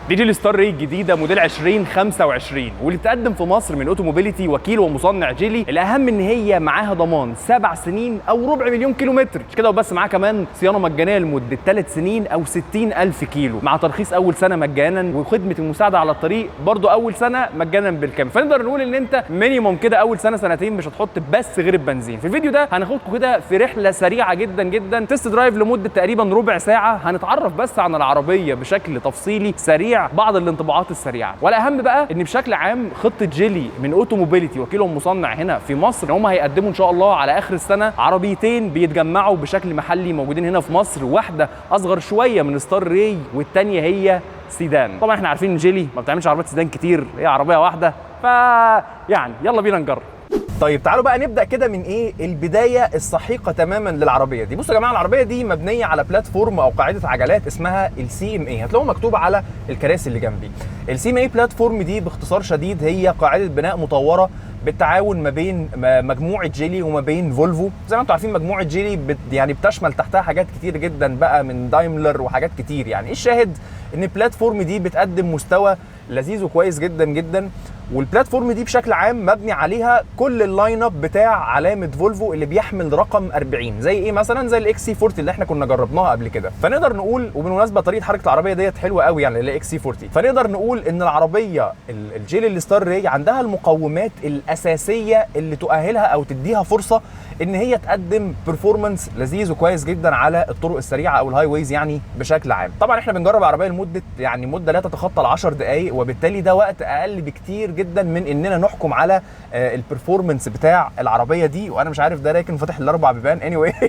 دي جيلي ستار ري الجديده موديل 2025 واللي بتقدم في مصر من اوتوموبيليتي وكيل ومصنع جيلي. الاهم ان هي معاها ضمان 7 سنين او ربع مليون كيلومتر، مش كده وبس، معاها كمان صيانه مجانيه لمده 3 سنين او 60,000 كيلو، مع ترخيص اول سنه مجانا وخدمه المساعده على الطريق برضو اول سنه مجانا بالكامل. فنقدر نقول ان انت مينيموم كده اول سنه سنتين مش هتحط بس غير البنزين. في الفيديو ده هناخدكم كده في رحله سريعه جدا جدا، تست درايف لمده تقريبا ربع ساعه، هنتعرف بس عن العربيه بشكل تفصيلي سريع، بعض الانطباعات السريعه. والاهم بقى ان بشكل عام خطه جيلي من اوتوموبيليتي وكيلهم مصنع هنا في مصر ان هم هيقدموا ان شاء الله على اخر السنه عربيتين بيتجمعوا بشكل محلي موجودين هنا في مصر، واحده اصغر شويه من ستار ري والثانيه هي سيدان. طبعا احنا عارفين ان جيلي ما بتعملش عربيات سيدان كتير، هي عربيه واحده، يعني يلا بينا نجرب. طيب تعالوا بقى نبدا كده من ايه البدايه السحيقه تماما للعربيه دي. بصوا يا جماعه، العربيه دي مبنيه على بلاتفورم او قاعده عجلات اسمها السي ام اي، هتلاقوه مكتوب على الكراسي اللي جنبي. السي ام اي بلاتفورم دي باختصار شديد هي قاعده بناء مطوره بالتعاون ما بين مجموعه جيلي وما بين فولفو. زي ما انتم عارفين مجموعه جيلي يعني بتشمل تحتها حاجات كتير جدا بقى من دايملر وحاجات كتير. يعني الشاهد ان البلاتفورم دي بتقدم مستوى لذيذ وكويس جدا جدا، والبلاتفورم دي بشكل عام مبني عليها كل اللاين اب بتاع علامه فولفو اللي بيحمل رقم 40. زي ايه مثلا؟ زي الاكس سي 40 اللي احنا كنا جربناها قبل كده. فنقدر نقول، وبالمناسبه طريقه حركه العربيه ديت حلوه قوي يعني الاكس سي 40، فنقدر نقول ان العربيه الجيلي الستار ري عندها المقومات الاساسيه اللي تؤهلها او تديها فرصه ان هي تقدم بيرفورمانس لذيذ وكويس جدا على الطرق السريعه او الهاي ويز يعني بشكل عام. طبعا احنا بنجرب عربيه لمده يعني مده لا تتخطى ال10 دقائق، وبالتالي ده وقت اقل بكتير جدا من اننا نحكم على البرفورمانس بتاع العربيه دي. وانا مش عارف ده راكن فاتح الاربع بيبان anyway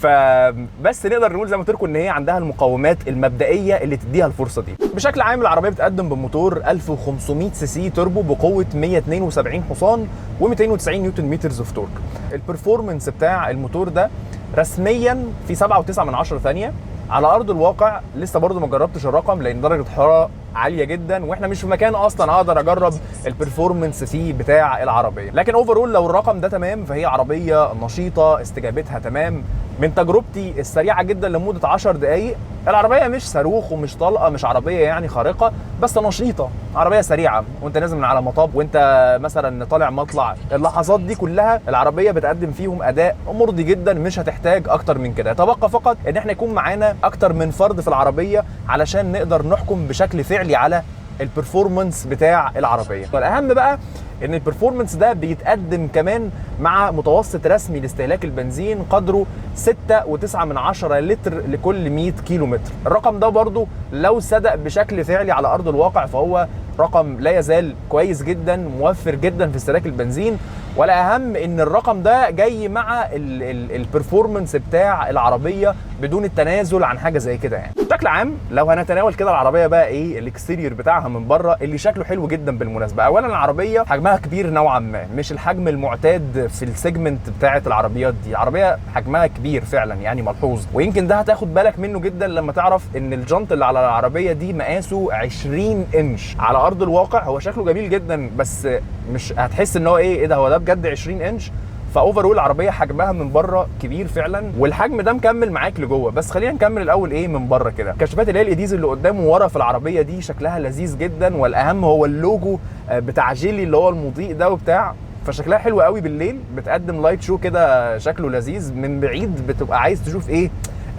فبس نقدر نقول زي ما قلت لكم ان هي عندها المقومات المبدئيه اللي تديها الفرصه دي. بشكل عام العربيه بتقدم بموتور 1500 سي سي توربو بقوه 172 حصان و290 نيوتن متر اوف تورك. البرفورمانس بتاع الموتور ده رسميا في 7.9 ثانيه، على ارض الواقع لسه برضو ما جربتش الرقم لان درجه الحراره عاليه جدا واحنا مش في مكان اصلا اقدر اجرب البرفورمانس فيه بتاع العربيه. لكن اوفرول لو الرقم ده تمام فهي عربيه نشيطه، استجابتها تمام. من تجربتي السريعه جدا لمده 10 دقائق العربيه مش صاروخ ومش طلقه، مش عربيه يعني خارقه، بس نشيطه، عربيه سريعه وانت نازل من على مطب وانت مثلا طالع مطلع، اللحظات دي كلها العربيه بتقدم فيهم اداء مرضي جدا، مش هتحتاج اكتر من كده. يتبقى فقط ان احنا يكون معانا اكتر من فرد في العربيه علشان نقدر نحكم بشكل فعلي على البرفورمانس بتاع العربيه. والاهم بقى ان البرفورمانس ده بيتقدم كمان مع متوسط رسمي لاستهلاك البنزين قدره 6.9 لتر لكل 100 كيلو متر. الرقم ده برضو لو صدق بشكل فعلي على ارض الواقع فهو رقم لا يزال كويس جدا، موفر جدا في استهلاك البنزين. ولا اهم ان الرقم ده جاي مع البرفورمانس بتاع العربيه بدون التنازل عن حاجه زي كده. يعني بشكل عام لو هنتناول كده العربيه بقى ايه الاكستيريور بتاعها من بره اللي شكله حلو جدا بالمناسبه. اولا العربيه حجمها كبير نوعا ما، مش الحجم المعتاد في السيجمنت بتاعه العربيات دي، العربيه حجمها كبير فعلا يعني ملحوظ، ويمكن ده هتاخد بالك منه جدا لما تعرف ان الجنط اللي على العربيه دي مقاسه 20 انش. على ارض الواقع هو شكله جميل جدا بس مش هتحس ان هو ايه ده، هو ده بجد 20 انش. فاوفرول العربيه حجمها من بره كبير فعلا، والحجم ده مكمل معاك لجوه. بس خلينا نكمل الاول ايه من بره كده. كشافات اللي هي الايديز اللي قدام وورا في العربيه دي شكلها لذيذ جدا، والاهم هو اللوجو بتاع جيلي اللي هو المضيء ده وبتاع، فشكلها حلو قوي بالليل، بتقدم لايت شو كده شكله لذيذ. من بعيد بتبقى عايز تشوف ايه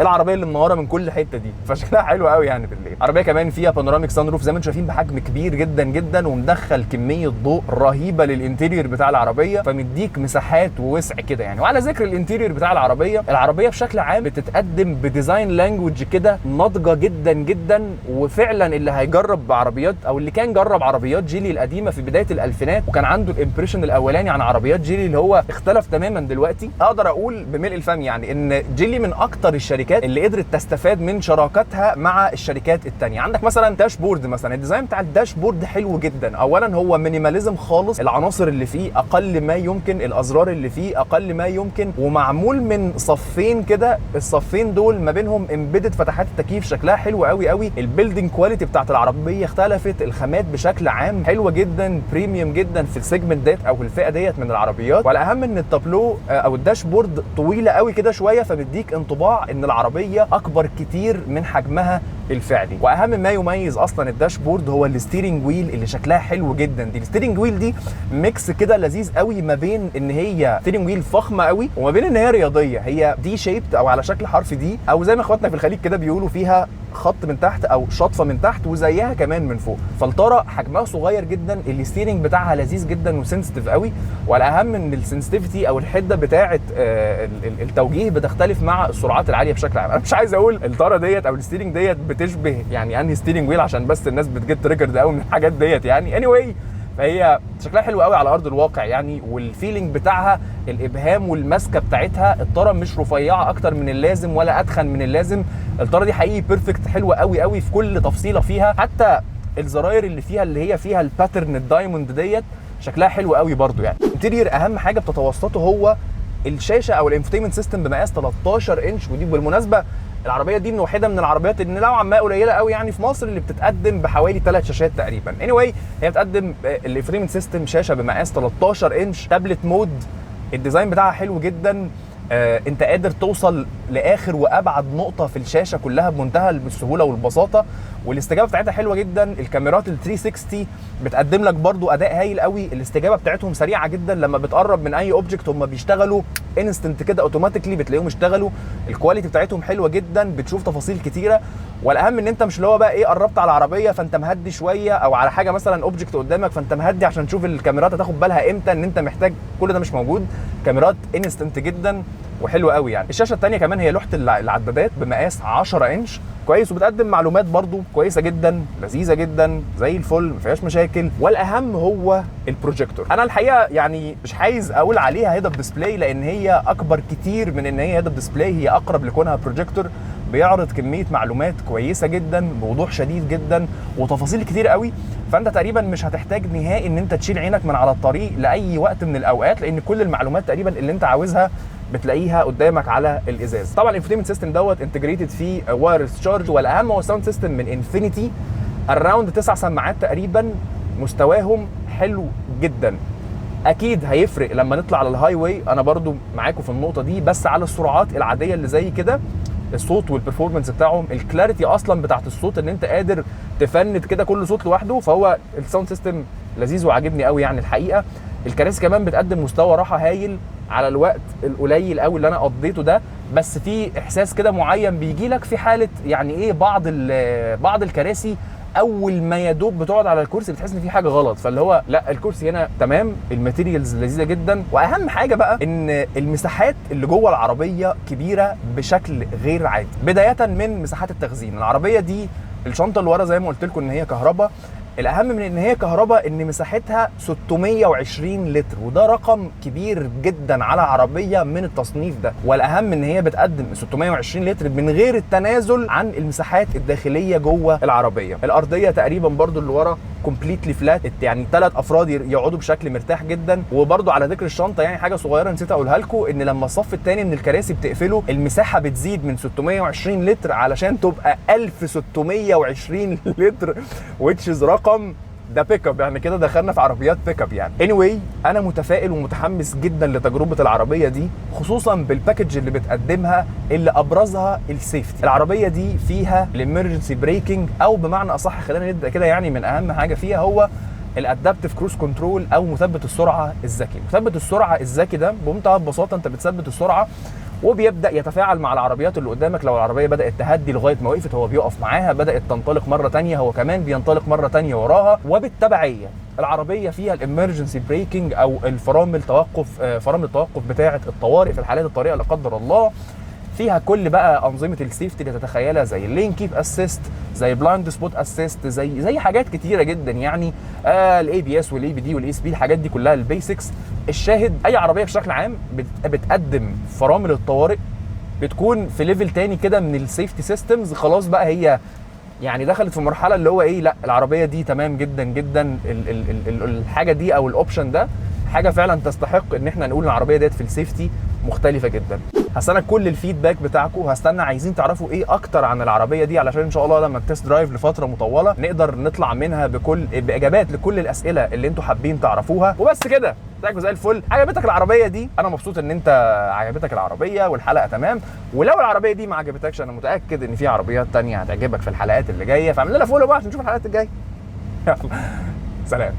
العربيه اللي منوره من كل حته دي، فشكلها حلو قوي يعني بالليل. العربيه كمان فيها بانوراميك سان روف زي ما انتم شايفين بحجم كبير جدا جدا، ومدخل كميه ضوء رهيبه للانتيريور بتاع العربيه، فمديك مساحات ووسع كده يعني. وعلى ذكر الانتيريور بتاع العربيه بشكل عام بتتقدم بديزاين لانجوج كده ناضجه جدا جدا. وفعلا اللي هيجرب عربيات او اللي كان جرب عربيات جيلي القديمه في بدايه الالفينات وكان عنده الامبريشن الاولاني عن عربيات جيلي اللي هو اختلف تماما دلوقتي، اقدر اقول بملء الفم يعني ان جيلي من اكتر الشركات اللي قدرت تستفاد من شراكتها مع الشركات التانية. عندك مثلا داشبورد، مثلا الديزاين بتاع الداشبورد حلو جدا. اولا هو مينيماليزم خالص، العناصر اللي فيه اقل ما يمكن، الازرار اللي فيه اقل ما يمكن، ومعمول من صفين كده، الصفين دول ما بينهم امبيدد فتحات التكييف شكلها حلو قوي قوي. البيلدينج كواليتي بتاعت العربيه اختلفت، الخامات بشكل عام حلوه جدا، بريميوم جدا في السيجمنت ديت او الفئه ديت من العربيات. والاهم ان التابلو او الداشبورد طويله قوي كده شويه، فبيديك انطباع ان العربيه اكبر كتير من حجمها الفعلي. واهم ما يميز اصلا الداشبورد هو الستيرنج ويل اللي شكلها حلو جدا. دي الستيرنج ويل دي ميكس كده لذيذ قوي ما بين ان هي ستيرنج ويل فخمه قوي وما بين ان هي رياضيه. هي دي شيبت او على شكل حرف دي، او زي ما اخواتنا في الخليج كده بيقولوا فيها خط من تحت او شطفه من تحت وزيها كمان من فوق. فالطاره حجمها صغير جدا، الستيرنج بتاعها لذيذ جدا وسنسيتيف قوي. والاهم ان السنسيتيفيتي او الحده بتاعه التوجيه بتختلف مع السرعات العاليه بشكل عام. انا مش عايز اقول الطاره ديت او الستيرنج ديت بتشبه يعني انهي ستيرنج ويل عشان بس الناس بتجيت تريجرد قوي من الحاجات ديت يعني. anyway فهي شكلها حلو قوي على ارض الواقع يعني، والفيلينج بتاعها الابهام والماسكه بتاعتها. الطاره مش رفيعه اكتر من اللازم ولا اتخن من اللازم. الطاره دي حقيقي بيرفكت، حلوه قوي قوي في كل تفصيله فيها. حتى الزراير اللي فيها اللي هي فيها الباترن الدايموند ديت شكلها حلو قوي برضو يعني. انتيرير اهم حاجه بتتوسطه هو الشاشه او الانفوتينمنت سيستم بمقاس 13 انش. ودي بالمناسبه العربيه دي من واحده من العربيات اللي نوعا ما قليله قوي يعني في مصر اللي بتتقدم بحوالي 3 شاشات تقريبا. anyway هي بتقدم الانفوتينمنت سيستم شاشه بمقاس 13 انش تابلت مود. الديزاين بتاعها حلو جدا. انت قادر توصل لاخر وابعد نقطه في الشاشه كلها بمنتهى السهوله والبساطه. والاستجابه بتاعتها حلوه جدا. الكاميرات ال 360 بتقدم لك برضو اداء هايل قوي. الاستجابه بتاعتهم سريعه جدا، لما بتقرب من اي اوبجكت هم بيشتغلوا انستنت كده اوتوماتيكلي بتلاقيهم اشتغلوا. الكواليتي بتاعتهم حلوه جدا، بتشوف تفاصيل كتيره. والاهم ان انت مش اللي هو بقى ايه قربت على العربيه فانت مهدي شويه، او على حاجه مثلا اوبجكت قدامك فانت مهدي عشان تشوف الكاميرات هتاخد بالها امتى ان انت محتاج. كل ده مش موجود. كاميرات انستنت جدا وحلوه قوي يعني. الشاشه الثانيه كمان هي لوحه العدادات بمقاس 10 انش كويس، وبتقدم معلومات برضو كويسه جدا لذيذه جدا زي الفل ما فيهاش مشاكل. والاهم هو البروجيكتور. انا الحقيقه يعني مش عايز اقول عليها هيد اب ديسبلاي لان هي اكبر كتير من ان هي هيد اب ديسبلاي. هي اقرب لكونها بروجيكتور بيعرض كميه معلومات كويسه جدا بوضوح شديد جدا وتفاصيل كتير قوي. فانت تقريبا مش هتحتاج نهائي ان انت تشيل عينك من على الطريق لاي وقت من الاوقات، لان كل المعلومات تقريبا اللي انت عاوزها بتلاقيها قدامك على الازاز. طبعا الانفوتينمنت سيستم دوت انتجريتد فيه وايرلس تشارج. والاهم هو الساوند سيستم من انفينيتي. الراوند 9 سماعات تقريبا، مستواهم حلو جدا. اكيد هيفرق لما نطلع على الهاي واي، انا برضو معاكم في النقطه دي. بس على السرعات العاديه اللي زي كده الصوت والبرفورمانس بتاعهم، الكلاريتي اصلا بتاعت الصوت ان انت قادر تفند كده كل صوت لوحده. فهو الساوند سيستم لذيذ وعاجبني قوي يعني الحقيقه. الكراسي كمان بتقدم مستوى راحه هايل على الوقت القليل قوي اللي انا قضيته ده. بس في احساس كده معين بيجي لك في حاله يعني ايه بعض الكراسي اول ما يدوب بتقعد على الكرسي بتحس ان في حاجه غلط. فاللي هو لا، الكرسي هنا تمام، الماتيريالز لذيذه جدا. واهم حاجه بقى ان المساحات اللي جوه العربيه كبيره بشكل غير عادي. بدايه من مساحات التخزين. العربيه دي الشنطه اللي ورا زي ما قلت لكم ان هي كهرباء. الاهم من ان هي كهرباء ان مساحتها 620 لتر، وده رقم كبير جدا على عربيه من التصنيف ده. والاهم ان هي بتقدم 620 لتر من غير التنازل عن المساحات الداخليه جوه العربيه. الارضيه تقريبا برضو اللي ورا كومبليتلي فلات، يعني 3 افراد يقعدوا بشكل مرتاح جدا. وبرضو على ذكر الشنطه يعني حاجه صغيره نسيت اقولها لكم، ان لما الصف الثاني من الكراسي بتقفله المساحه بتزيد من 620 لتر علشان تبقى 1620 لتر which is رقم ده بيك اب. يعني كده دخلنا في عربيات بيك اب يعني. anyway انا متفائل ومتحمس جدا لتجربه العربيه دي، خصوصا بالباكج اللي بتقدمها اللي ابرزها السيفتي. العربيه دي فيها الامرجنسي بريكنج، او بمعنى اصح خلينا نبدا كده يعني من اهم حاجه فيها هو الادابتيف كروز كنترول او مثبت السرعه الذكي. مثبت السرعه الذكي ده بمنتهى البساطه انت بتثبت السرعه وبيبدا يتفاعل مع العربيات اللي قدامك. لو العربيه بدات تهدي لغايه ما وقفت هو بيقف معاها، بدات تنطلق مره ثانيه هو كمان بينطلق مره ثانيه وراها. وبالتبعيه العربيه فيها الامرجنسي بريكنج او فرامل التوقف بتاعه الطوارئ في الحالات الطارئه لا قدر الله. فيها كل بقى انظمه السيفتي اللي تتخيلها زي اللين كيب اسيست، زي بلايند سبوت اسيست، زي حاجات كتيره جدا يعني. الاي بي اس والاي بي دي والاي اس بي، الحاجات دي كلها البيسكس. الشاهد اي عربيه بشكل عام بتقدم فرامل الطوارئ بتكون في ليفل تاني كده من السيفتي سيستمز. خلاص بقى هي يعني دخلت في مرحله اللي هو ايه، لا العربيه دي تمام جدا جدا. الحاجه دي او الاوبشن ده حاجه فعلا تستحق ان احنا نقول العربيه ديت في السيفتي مختلفه جدا. هستنى كل الفيدباك بتاعكم، هستنى عايزين تعرفوا ايه اكتر عن العربيه دي، علشان ان شاء الله لما التست درايف لفتره مطوله نقدر نطلع منها باجابات لكل الاسئله اللي انتوا حابين تعرفوها. وبس كده، بتاعكم زي الفل. عجبتك العربيه دي؟ انا مبسوط ان انت عجبتك العربيه والحلقه تمام. ولو العربيه دي ما عجبتكش، انا متاكد ان في عربيات تانية هتعجبك في الحلقات اللي جايه، فاعمل لنا فولو بقى عشان نشوف الحلقات الجايه. يلا سلام.